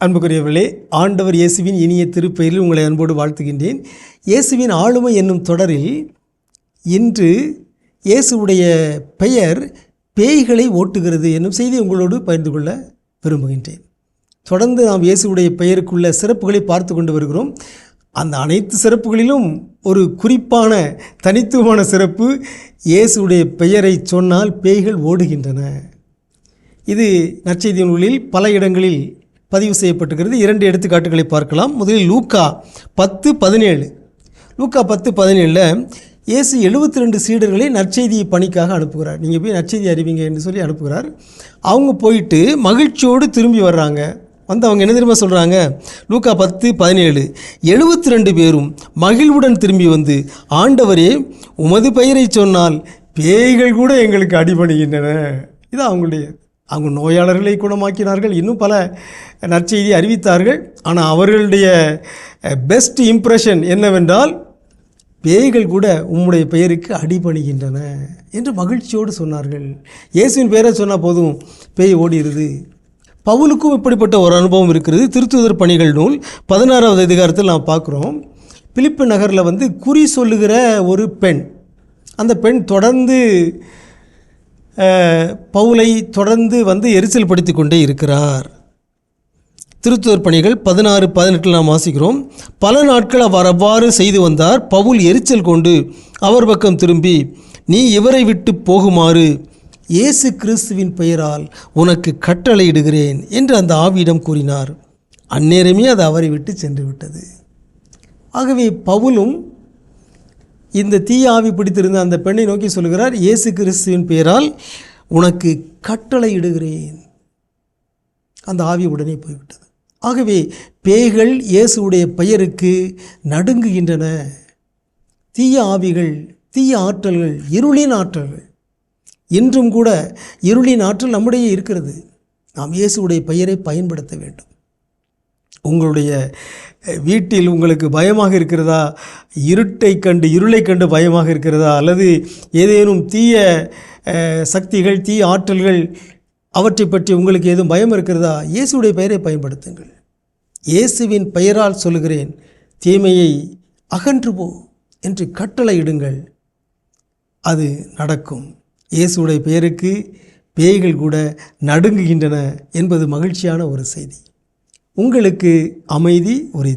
அன்புக்குரியவர்களே, ஆண்டவர் இயேசுவின் இனிய திருப்பெயரில் உங்களை அன்போடு வாழ்த்துகின்றேன். இயேசுவின் ஆளுமை என்னும் தொடரில் இன்று இயேசுவுடைய பெயர் பேய்களை ஓட்டுகிறது என்னும் செய்தி உங்களோடு பகிர்ந்து கொள்ள விரும்புகின்றேன். தொடர்ந்து நாம் இயேசுவுடைய பெயருக்குள்ள சிறப்புகளை பார்த்து கொண்டு வருகிறோம். அந்த அனைத்து சிறப்புகளிலும் ஒரு குறிப்பான தனித்துவமான சிறப்பு, இயேசுவுடைய பெயரை சொன்னால் பேய்கள் ஓடுகின்றன. இது நற்செய்தி நூலில் பல இடங்களில் பதிவு செய்யப்பட்டிருக்கிறது. 2 எடுத்துக்காட்டுகளை பார்க்கலாம். முதலில் லூக்கா 10:17. லூக்கா 10:17 இயேசு 72 சீடர்களை நற்செய்தி பணிக்காக அனுப்புகிறார். நீங்கள் போய் நற்செய்தி அறிவிங்க என்று சொல்லி அனுப்புகிறார். அவங்க போயிட்டு மகிழ்ச்சியோடு திரும்பி வர்றாங்க. அவங்க என்ன தெரியுமா சொல்கிறாங்க? லூக்கா 10:17 72 பேரும் மகிழ்வுடன் திரும்பி வந்து, ஆண்டவரே, உமது பெயரை சொன்னால் பேய்கள் கூட எங்களுக்கு அடிபணிகின்றன. இது அவங்க நோயாளர்களை குணமாக்கினார்கள், இன்னும் பல நற்செய்தி அறிவித்தார்கள். ஆனால் அவர்களுடைய பெஸ்ட் இம்ப்ரெஷன் என்னவென்றால், பேய்கள் கூட உம்முடைய பெயருக்கு அடிபணிகின்றன என்று மகிழ்ச்சியோடு சொன்னார்கள். இயேசுவின் பெயரை சொன்னால் போதும், பேய் ஓடிடுது. பவுலுக்கும் இப்படிப்பட்ட ஒரு அனுபவம் இருக்கிறது. திருத்தூதர் பணிகள் நூல் 16வது அதிகாரத்தில் நாம் பார்க்குறோம். பிலிப்பு நகரில் குறி சொல்லுகிற ஒரு பெண், அந்த பெண் தொடர்ந்து பவுலை தொடர்ந்து எரிச்சல் படுத்தி கொண்டே இருக்கிறார். திருத்தூதர் பணிகள் 16:18 நாம் வாசிக்கிறோம். பல நாட்கள் அவர் அவ்வாறு செய்து வந்தார். பவுல் எரிச்சல் கொண்டு அவர் பக்கம் திரும்பி, நீ இவரை விட்டு போகுமாறு இயேசு கிறிஸ்துவின் பெயரால் உனக்கு கட்டளையிடுகிறேன் என்று அந்த ஆவியிடம் கூறினார். அந்நேரமே அது அவரை விட்டு சென்று விட்டது. ஆகவே பவுலும் இந்த தீய ஆவி பிடித்திருந்த அந்த பெண்ணை நோக்கி சொல்கிறார், இயேசு கிறிஸ்துவின் பெயரால் உனக்கு கட்டளையிடுகிறேன். அந்த ஆவி உடனே போய்விட்டது. ஆகவே பேய்கள் இயேசுவுடைய பெயருக்கு நடுங்குகின்றன. தீய ஆவிகள், தீய ஆற்றல்கள், இருளின் ஆற்றல்கள், இன்றும் கூட இருளின் ஆற்றல் நம்முடைய இருக்கிறது. நாம் இயேசுவுடைய பெயரை பயன்படுத்த வேண்டும். உங்களுடைய வீட்டில் உங்களுக்கு பயமாக இருக்கிறதா? இருளை கண்டு பயமாக இருக்கிறதா? அல்லது ஏதேனும் தீய சக்திகள், தீய ஆற்றல்கள், அவற்றை பற்றி உங்களுக்கு ஏதும் பயம் இருக்கிறதா? இயேசுடைய பெயரை பயன்படுத்துங்கள். இயேசுவின் பெயரால் சொல்லுகிறேன், தீமையை அகன்று போ என்று கட்டளையிடுங்கள். அது நடக்கும். இயேசுடைய பெயருக்கு பேய்கள் கூட நடுங்குகின்றன என்பது மகிழ்ச்சியான ஒரு செய்தி. உங்களுக்கு அமைதி உரை.